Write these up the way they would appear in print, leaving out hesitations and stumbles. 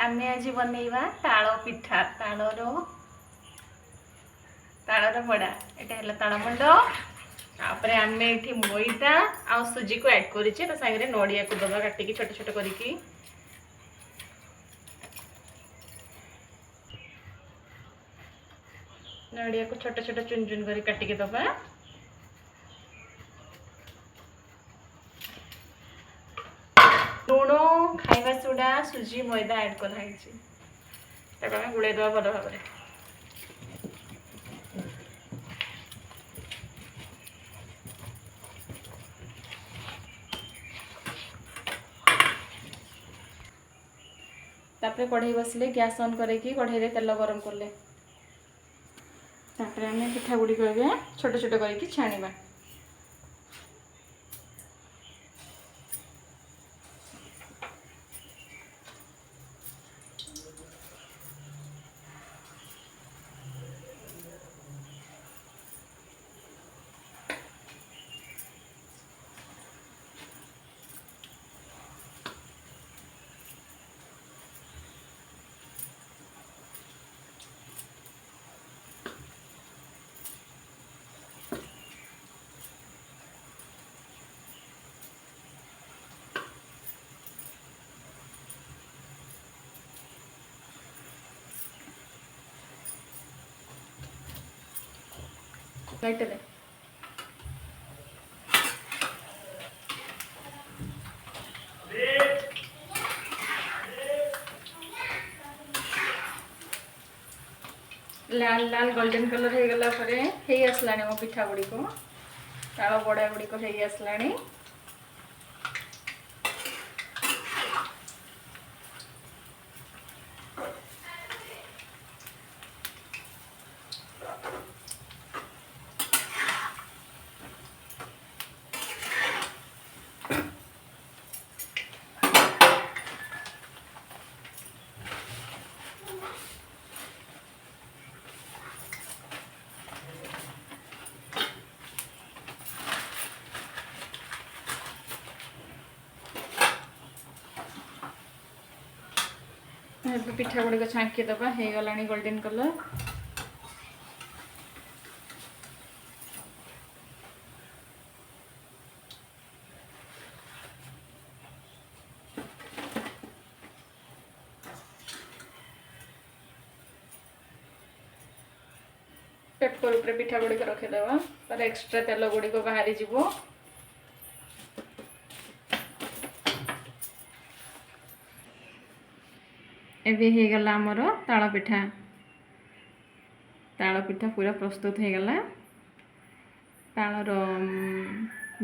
आमे आज बनैबा ताल पिठा तालर बड़ा एटा है तालमंड तापरे आमे एठी मैदा आ सुजी को ऐड करिचे तो सागरे नडिया को दबा काटिकी छोट छोट करिकी नडिया को छोट छोट चुन चुन करी काटिकी दबा लुण खाइबा सोडा सुजी मैदा ऐड कराई गुड़े दवा भल भाव तापरे कढ़ाई बसले गैस ऑन करके कढ़ाई तेल गरम करले तापरे आमे पिठा गुड़ी को छोट छोट करके छाणीबा लाइट दे लाल लाल गोल्डन कलर हो गला परे हे आसलानी मो पिठा गुड़ी को ताल बड़ा गुड़ी को हे आसलानी पिठा गुड़ी को छांकी दबा हो गला गोल्डन कलर पेपर ऊपर पिठा गुड़ी को रखीदबा पर एक्स्ट्रा तेल गुड़ी को बाहरी जीवो एबे हे गला हमर ताल पिठा पूरा प्रस्तुत हो गला तालर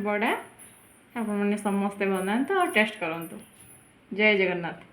बड़ा आपण माने समस्त बनाते और टेस्ट करंतु। जय जगन्नाथ।